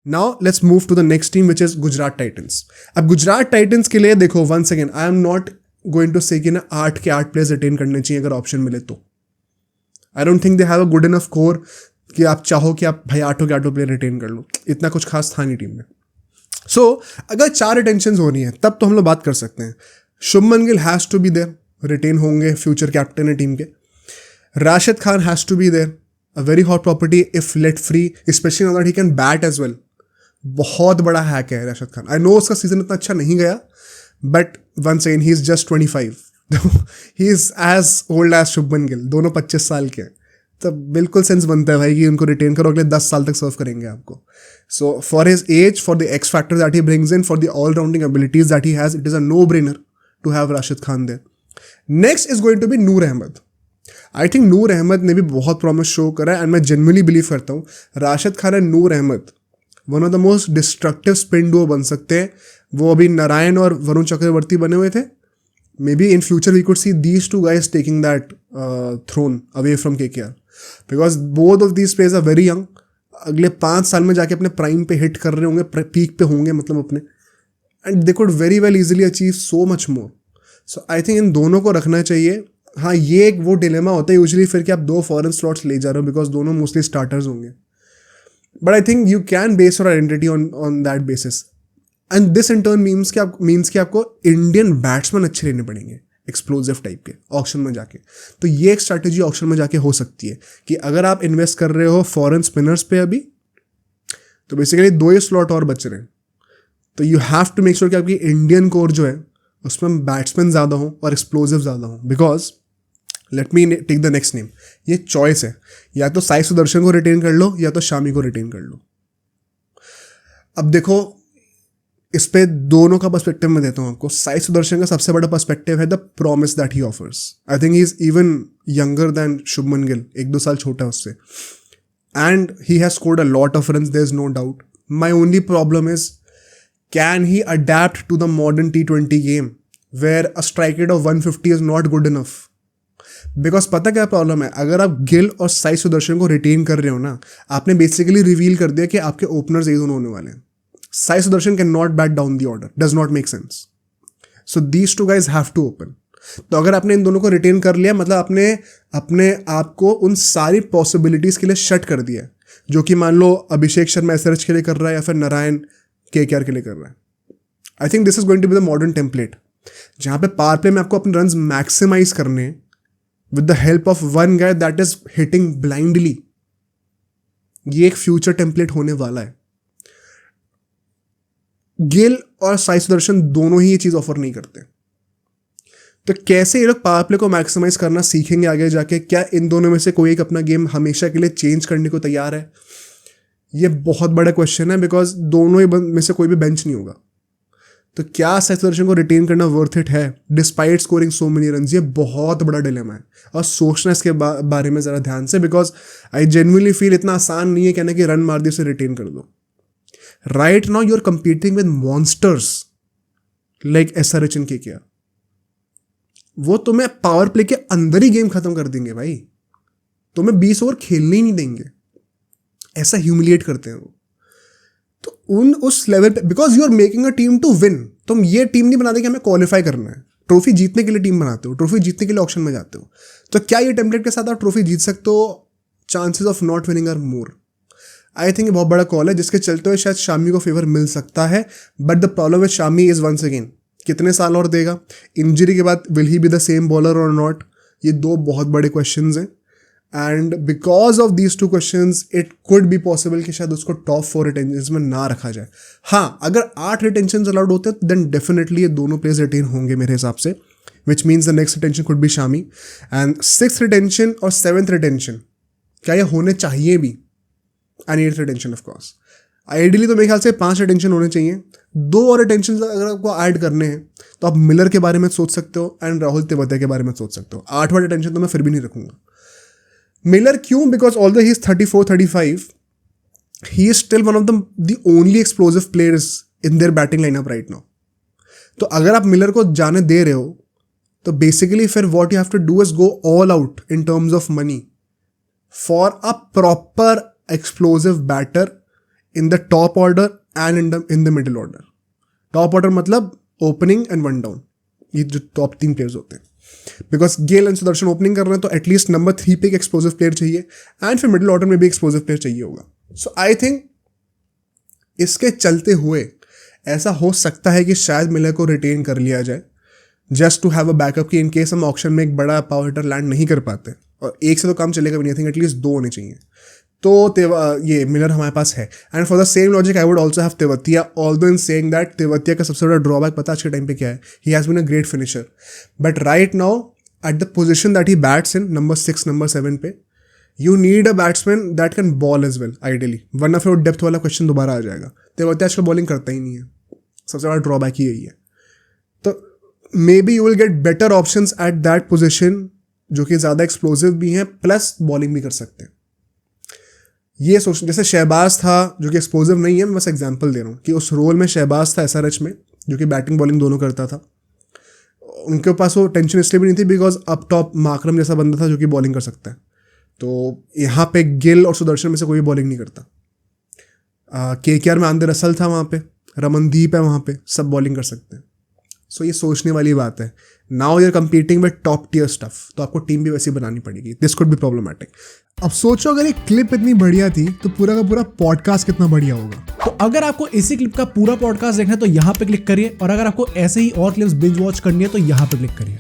Now let's move to the next team which is Gujarat Titans. अब Gujarat Titans के लिए देखो, once again I am not going to say कि ना 8 के 8 प्लेयर्स रिटेन करने चाहिए अगर ऑप्शन मिले तो. I don't think they have a good enough core कि आप चाहो कि आप भाई 8 के 8 प्लेयर रिटेन कर लो. इतना कुछ खास था नहीं टीम में. सो अगर 4 रिटेंशन हो रही हैं तब तो हम लोग बात कर सकते हैं. Shubman Gill has to be there, retain होंगे, फ्यूचर कैप्टन है टीम के. Rashid Khan has to be there, a very hot property if let free, especially now that he can bat as well. बहुत बड़ा हैक है राशिद खान. आई नो उसका सीजन इतना अच्छा नहीं गया, but once again he is just 25. He is as old as Shubman Gill, दोनों 25 साल के हैं. तो बिल्कुल सेंस बनता है भाई कि उनको रिटेन करो, अगले 10 साल तक सर्व करेंगे आपको. So for his edge, for the X factor that he brings in, for the all rounding abilities that he has, it is a no brainer to have Rashid Khan there. Next is going to be Noor Ahmad. I think Noor Ahmad ने भी बहुत promise show करा है and मैं genuinely believe करता हूँ Rashid Khan and Noor Ahmad one of the most destructive spin duo बन सकते हैं. वो अभी नारायण और वरुण चक्रवर्ती बने हुए थे. Maybe in future we could see these two guys taking that throne away from KKR, because both of these players are very young. अगले 5 साल में जाके अपने प्राइम पे हिट कर रहे होंगे, पीक पे होंगे मतलब अपने, and they could very well easily achieve so much more. So I think in दोनों को रखना चाहिए. हाँ, ये एक वो डिलेमा होता है यूजुअली फिर कि आप 2 फॉरेन स्लॉट्स ले जा रहे हो बिकॉज दोनों मोस्टली स्टार्टर्स होंगे. But I think you can base your identity on that basis, and this in turn means कि आपको इंडियन बैट्समैन अच्छे लेने पड़ेंगे एक्सप्लोजिव टाइप के ऑक्शन में जाके. तो ये एक स्ट्रैटेजी ऑक्शन में जाके हो सकती है कि अगर आप इन्वेस्ट कर रहे हो फॉरेन स्पिनर्स पे अभी, तो बेसिकली 2 ही स्लॉट और बच रहे हैं. तो you have to make sure कि आपकी इंडियन कोर जो है उसमें बैट्समैन ज़्यादा हो और एक्सप्लोजिव ज़्यादा हो. Because let me take the next name. ये चॉइस है, या तो साई सुदर्शन को रिटेन कर लो या तो शामी को रिटेन कर लो. अब देखो, इस पे दोनों का पर्सपेक्टिव मैं देता हूँ आपको. साई सुदर्शन का सबसे बड़ा पर्सपेक्टिव है the promise that he offers. I think he is even younger than Shubman Gill, 1-2 साल छोटा है उससे, and he has scored a lot of runs, there is no doubt. My only problem is can he adapt to the modern T20 game where a strike rate of 150 is not good enough. Because पता क्या problem है, अगर आप गिल और साई सुदर्शन को retain कर रहे हो ना, आपने बेसिकली रिवील कर दिया कि आपके ओपनर्स ये दोनों होने वाले हैं. Sai Sudharsan can not bat down the order, does not make sense. So these 2 guys have to open. तो अगर आपने इन दोनों को रिटेन कर लिया, मतलब आपने अपने आप को उन सारी पॉसिबिलिटीज के लिए शट कर दिया है, जो कि मान लो अभिषेक शर्मा SRH के लिए कर रहा है या फिर नारायण KKR के लिए कर रहा है. I think this is going to be the modern template, जहाँ पे पावर प्ले में आपको अपने रन मैक्सिमाइज करने with the help of one guy that is hitting blindly. ये एक फ्यूचर टेम्पलेट होने वाला है. गिल और साई सुदर्शन दोनों ही ये चीज ऑफर नहीं करते. तो कैसे ये लोग पावर प्ले को मैक्सिमाइज करना सीखेंगे आगे जाके? क्या इन दोनों में से कोई एक अपना गेम हमेशा के लिए चेंज करने को तैयार है? ये बहुत बड़ा क्वेश्चन है, बिकॉज दोनों ही में से कोई भी बेंच नहीं होगा. तो क्या साई सुदर्शन को रिटेन करना वर्थ इट है despite scoring so many run? ये बहुत बड़ा डिलेमा है और सोचना इसके बारे में ज़रा ध्यान से, बिकॉज आई जेन्युइनली फील इतना आसान नहीं है कहना कि रन मार दिए उसे रिटेन कर दो. Right now you are competing with monsters like SRH and KKR. वो तुम्हें पावर प्ले के अंदर ही गेम खत्म कर देंगे भाई, तुम्हें 20 ओवर खेलने ही नहीं देंगे. ऐसा ह्यूमिलिएट करते हैं वो. तो उस लेवल पे, because you are making a team to win. तुम ये टीम नहीं बनाते कि हमें क्वालिफाई करना है, ट्रॉफी जीतने के लिए टीम बनाते हो, ट्रॉफी जीतने के लिए ऑक्शन में जाते हो. तो क्या ये टेम्पलेट के साथ आप ट्रॉफी जीत सकते हो? Chances of not winning are more. I think ये बहुत बड़ा कॉल है जिसके चलते हुए शायद शामी को फेवर मिल सकता है. But the problem with Shami is once again, कितने साल और देगा? इंजरी के बाद will he be the same bowler और नॉट? ये 2 बहुत बड़े क्वेश्चंस हैं. And because of these 2 questions it could be possible कि शायद उसको टॉप 4 रिटेंशन में ना रखा जाए. हाँ, अगर 8 रिटेंशन अलाउड होते हैं देन डेफिनेटली ये दोनों प्लेयर्स रिटेन होंगे मेरे हिसाब से, which means the next retention could be Shami. And 6th retention और 7th रिटेंशन क्या ये होने चाहिए भी? And 8th retention of course. Ideally तो मेरे ख्याल से 5 रिटेंशन होने चाहिए. 2 और रिटेंशन अगर आपको ऐड करने हैं तो आप मिलर के बारे में सोच सकते हो एंड राहुल तेवतिया के बारे में सोच सकते हो. 8वां रिटेंशन तो मैं फिर भी नहीं रखूंगा. मिलर क्यों? Because although he is 34-35, he is still one of the only explosive players in their batting lineup right now. तो अगर आप मिलर को जाने दे रहे हो तो बेसिकली फिर what you have to do is go all out in terms of money for a proper explosive batter in the top order and in the middle order. Top order मतलब opening and one down, ये जो top 3 players होते हैं. Because Gill and Sudharsan opening कर रहे हैं तो at least number 3 पे एक एक्सप्लोसिव प्लेयर चाहिए एंड फिर मिडिल ऑर्डर में भी एक्सप्लोसिव प्लेयर चाहिए होगा. सो आई थिंक इसके चलते हुए ऐसा हो सकता है कि शायद मिलर को रिटेन कर लिया जाए just to have a backup कि इन केस हम ऑक्शन में एक बड़ा पावर हिटर लैंड नहीं कर पाते, और एक से तो काम चलेगा भी नहीं, आई थिंक एटलीस्ट 2 होने चाहिए. तो ये मिलर हमारे पास है. And for the same logic I would also have Tewatia, although in saying that Tewatia का सबसे बड़ा ड्रॉबैक पता आज के टाइम पे क्या है, he has been a great finisher, but right now at the position that he bats in number 6 number 7 पे you need a batsman that can bowl as well ideally, वरना फिर वो डेप्थ वाला क्वेश्चन दोबारा आ जाएगा. तेवतिया आजकल बॉलिंग करता ही नहीं है, सबसे बड़ा ड्रॉबैक ही यही है. तो may be you will get better options at that position जो कि ज़्यादा एक्सप्लोसिव भी हैं प्लस बॉलिंग भी कर सकते हैं. ये सोच, जैसे शहबाज था जो कि एक्सप्लोसिव नहीं है, मैं बस एग्जांपल दे रहा हूँ कि उस रोल में शहबाज था SRH में जो कि बैटिंग बॉलिंग दोनों करता था. उनके पास वो टेंशन इसलिए भी नहीं थी बिकॉज अप टॉप माकरम जैसा बंदा था जो कि बॉलिंग कर सकता है. तो यहाँ पे गिल और सुदर्शन में से कोई बॉलिंग नहीं करता. KKR में आंदर रसल था, वहाँ पे रमनदीप है, वहाँ पे सब बॉलिंग कर सकते हैं. सो ये सोचने वाली बात है. Now you're competing with top tier stuff, तो आपको टीम भी वैसी बनानी पड़ेगी. This could be problematic. अब सोचो अगर ये क्लिप इतनी बढ़िया थी तो पूरा का पूरा पॉडकास्ट कितना बढ़िया होगा. तो अगर आपको इसी क्लिप का पूरा पॉडकास्ट देखना है तो यहाँ पे क्लिक करिए, और अगर आपको ऐसे ही और क्लिप्स बिंज वॉच करनी है तो यहाँ पे क्लिक करिए.